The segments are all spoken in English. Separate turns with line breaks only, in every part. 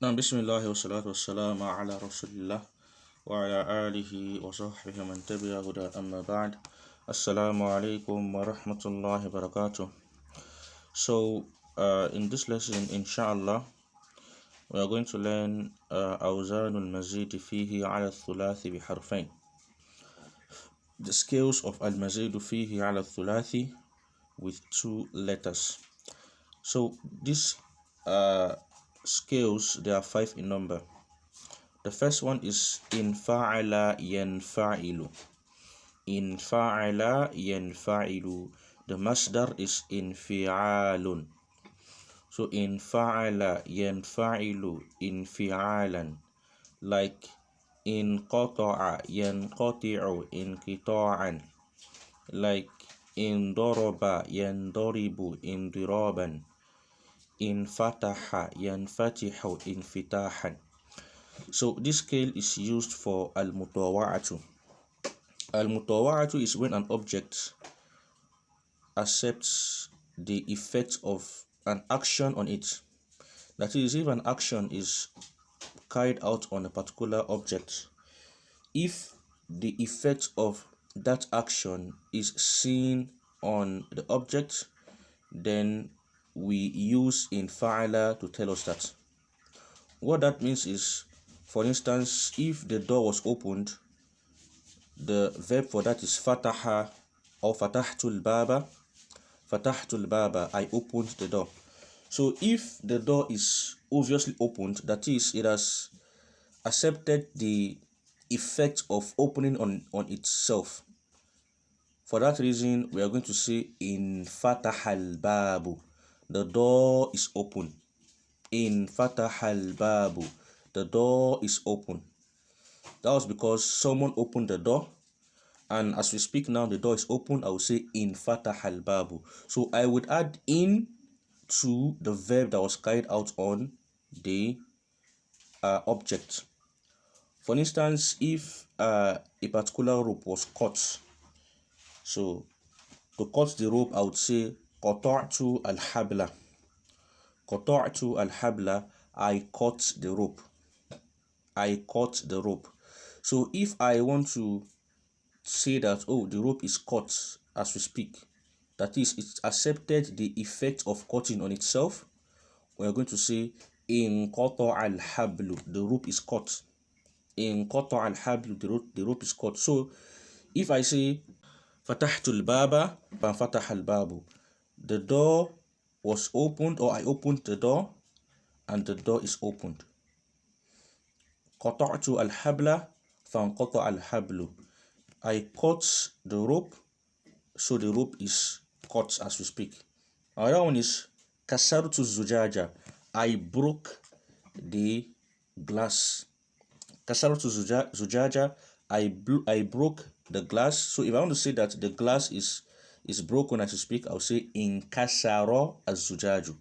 نعم، بسم الله والصلاة والسلام على رسول الله وعلى آله وصحبه من تبع هدى. أما بعد, Assalamu alaikum wa rahmatullahi wa barakatuh. So, in this lesson, inshallah, we are going to learn أوزان المزيد فيه على الثلاث بحرفين. The scales of المزيد فيه على الثلاث with two letters. So, these scales, there are 5 in number. The first one is in fa'ala yanfa'ilu. In fa'ala yanfa'ilu. The masdar is in fi'alun. So in fa'ala yanfa'ilu in fi'alan. Like in qata'a yanqati'u in qita'an. Like in daraba yandaribu in diraban. In fataha yanfatihu in fitahan. So this scale is used for al-mutawa'atu. Al-mutawa'atu is when an object accepts the effect of an action on it. That is, if an action is carried out on a particular object, if the effect of that action is seen on the object, then we use in fa'ala to tell us that. What that means is, for instance, if the door was opened, the verb for that is fataha or fatahtul baba. Fatahtul baba, I opened the door. So if the door is obviously opened, that is, it has accepted the effect of opening on itself. For that reason, we are going to say in fatahal babu, the door is open. In fatahal babu, the door is open. That was because someone opened the door, and as we speak now, the door is open. I will say in fatahal babu. So I would add in to the verb that was carried out on the object. For instance, if a particular rope was cut, so to cut the rope, I would say qata'tu al-habla. Qata'tu al-habla, I cut the rope. I cut the rope. So if I want to say that, oh, the rope is cut as we speak, that is, it's accepted the effect of cutting on itself, we are going to say in qata al-hablu, the rope is cut. In qata al-hablu, the rope is cut. So if I say fatahtul baba fa fatah al-babu, the door was opened, or I opened the door and the door is opened. Qata'tu al-habla fa qata al-hablu, I cut the rope, so the rope is cut as we speak. Another one is kasartu zujaja, I broke the glass. Kasartu zujaja, I broke the glass. So if I want to say that the glass is broken as we speak, I'll say in kasara az-zujaju.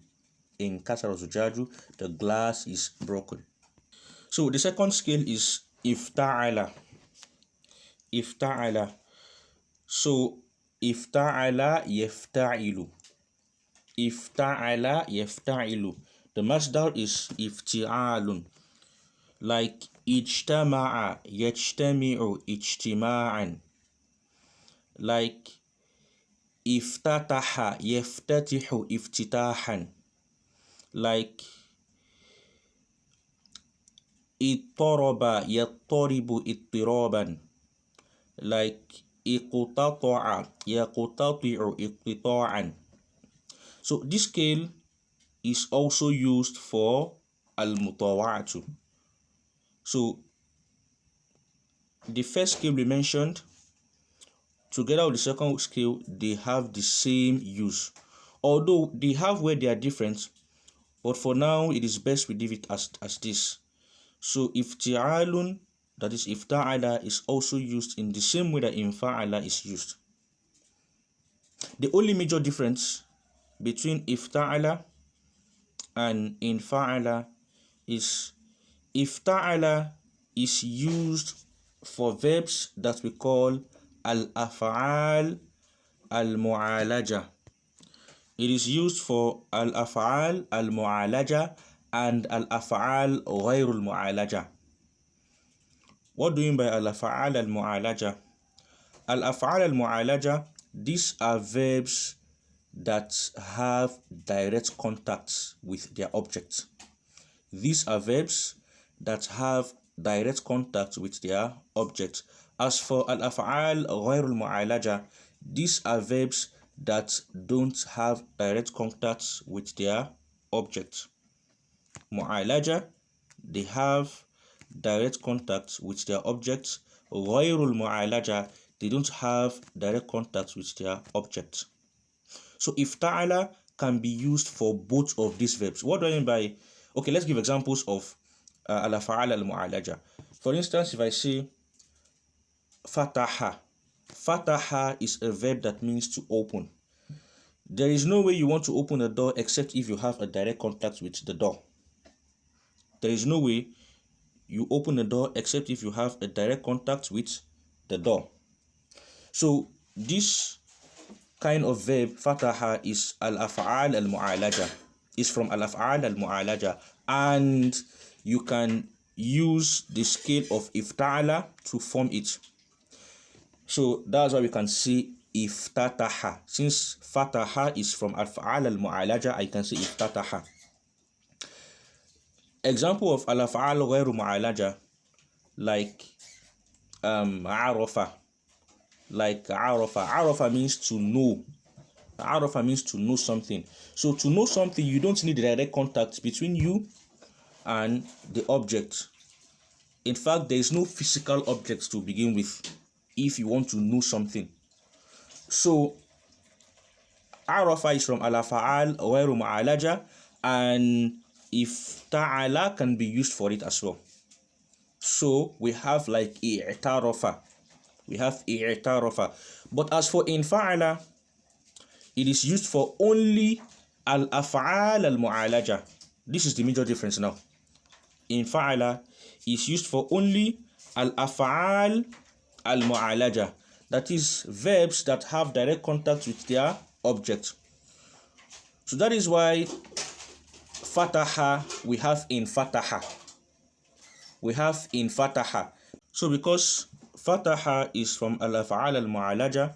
In kasara zujaju, the glass is broken. So the second scale is ifta'ala. Ifta'ala. So ifta'ala yafta'ilu. Ifta'ala yafta'ilu. The masdar is ifti'alun. Like ijtama'a yajtami'u ijtima'an. Like iftataha yaftatihu iftitahan. Like ittaraba yattaribu ittiraban. Like iqtata'a yaqtati'u iqtita'an. So this scale is also used for al-mutawa'atu. So the first scale we mentioned, together with the second scale, they have the same use, although they have where they are different, but for now it is best we leave it as this. So ifti'alun, that is ifta'ala, is also used in the same way that infa'ala is used. The only major difference between ifta'ala and infa'ala is ifta'ala is used for verbs that we call al-af'al al-mu'alaja. It is used for al-af'al al-mu'alaja and al-af'al غير المعالجة. What do you mean by al-af'al al-mu'alaja? Al-af'al al-mu'alaja, these are verbs that have direct contact with their object. These are verbs that have direct contact with their object. As for al-af'al غير المعالجة, these are verbs that don't have direct contact with their object. Mu'alaja, they have direct contact with their object. غير المعالجة, they don't have direct contact with their object. So ifta'ala can be used for both of these verbs. What do I mean by, okay, let's give examples of al-af'al al-mu'alaja. For instance, if I say fataha, fataha is a verb that means to open. There is no way you want to open a door except if you have a direct contact with the door. There is no way you open a door except if you have a direct contact with the door. So this kind of verb, fataha, is al-af'al al-mu'alaja. Is from al-af'al al-mu'alaja, and you can use the scale of ifta'ala to form it. So that's why we can say iftataha. Since fataha is from al-af'al al-mu'alaja, I can say iftataha. Example of al-af'al ghayru mu'alaja, like arafa. Like arafa. Arafa means to know. Arafa means to know something. So to know something, you don't need direct contact between you and the object. In fact, there is no physical object to begin with if you want to know something. So arafa is from al-af'al ghayru mu'alaja, and if ta'ala can be used for it as well. So we have like i'tarafa. We have i'tarafa. But as for infa'ala, it is used for only al-af'al al-mu'alaja. This is the major difference now. Infa'ala is used for only al-af'al al-mu'alaja. That is verbs that have direct contact with their object. So that is why fataha we have in fataha. We have in fataha. So because fataha is from al-af'al al-mu'alaja,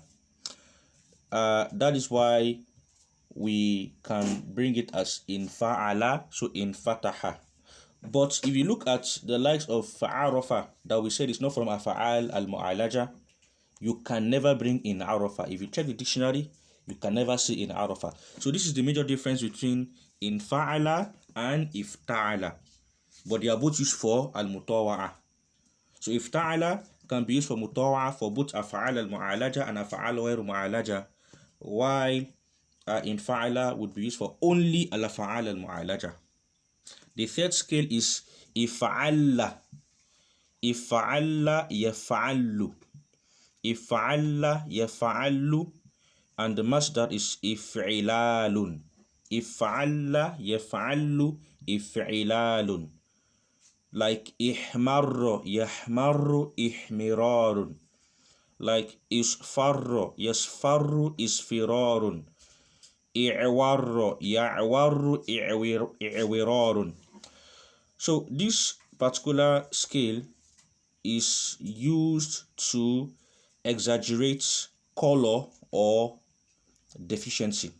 that is why we can bring it as in fa'ala, so in fataha. But if you look at the likes of fa'arafa that we said is not from afa'al al-mu'alaja, you can never bring in arafa. If you check the dictionary, you can never say in arafa. So this is the major difference between in fa'ala and ifta'ala. But they are both used for al-mutawa'a. So ifta'ala can be used for mutawa'a for both afa'al al-mu'alaja and afa'al ghayru mu'alaja, while in fa'ala would be used for only al-afa'al al-mu'alaja. The third scale is ifa'alla. Ifa'alla yafa'allu. Ifa'alla yafa'allu, and the masdar is if'ilalun. Ifa'alla yafa'allu if'ilalun. Like ihmarra yahmarru ihmirarun. Like isfarra yasfarru isfirarun. I'warra ya'warru i'wirarun. So this particular scale is used to exaggerate color or deficiency.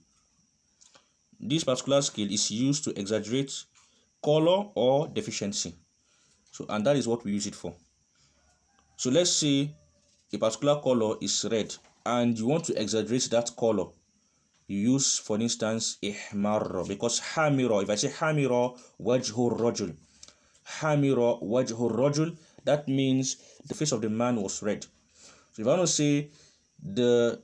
This particular scale is used to exaggerate color or deficiency. So, and that is what we use it for. So let's say a particular color is red and you want to exaggerate that color. You use, for instance, ihmarra, because hamira, if I say hamira wajhur rajul, hamira wajhur rajul, that means the face of the man was red. So if I want to say the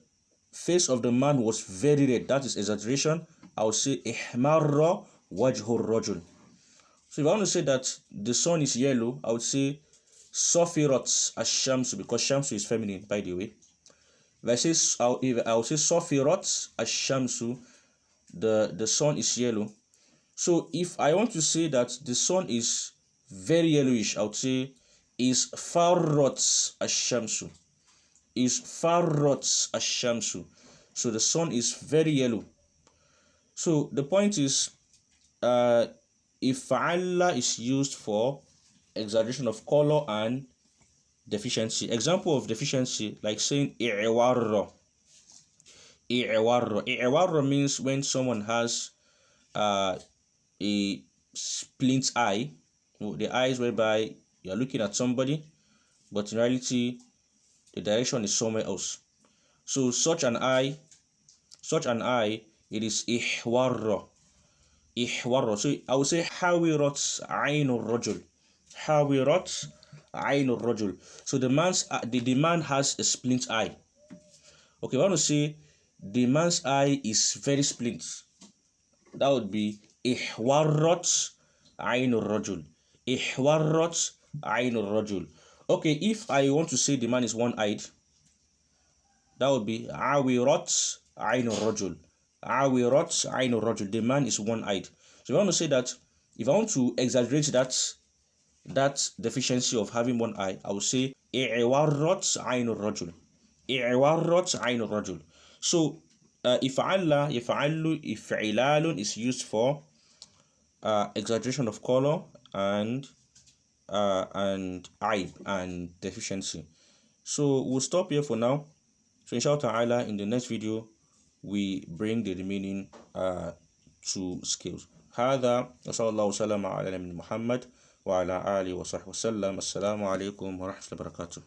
face of the man was very red, that is exaggeration, I will say ihmarra wajhur rajul. So if I want to say that the sun is yellow, I would say safirat ash-shamsu, because shamsu is feminine, by the way. If I say, I will say safirat ash-shamsu, the sun is yellow. So if I want to say that the sun is very yellowish, I would say is farrat ash-shamsu. Is farrat ash-shamsu. So the sun is very yellow. So the point is, if'alla is used for exaggeration of color and deficiency. Example of deficiency, like saying i'warra. I'warra means when someone has a splint eye, the eyes whereby you are looking at somebody, but in reality the direction is somewhere else. So such an eye, it is ihwarra. So I would say hawirat ainur rajul. Hawirat ainur rajul. So the man has a splint eye. Okay, I want to say the man's eye is very splint. That would be ihwarrat ainur rajul. Ihwarrat ainur rajul. Okay, if I want to say the man is one-eyed, that would be awirat ainur rajul. Awirat ainur rajul. The man is one-eyed. So if I want to say that, if I want to exaggerate that deficiency of having one eye, I will say i'warrat ainur rajul. I'warrat ainur rajul. So if'allu, if'ilalun is used for exaggeration of color and aib and deficiency. So we'll stop here for now. So inshallah ta'ala, in the next video we bring the remaining two skills. هذا وصلى الله وسلم على نبينا محمد وعلى آله وصحبه وسلم. السلام عليكم ورحمة الله وبركاته.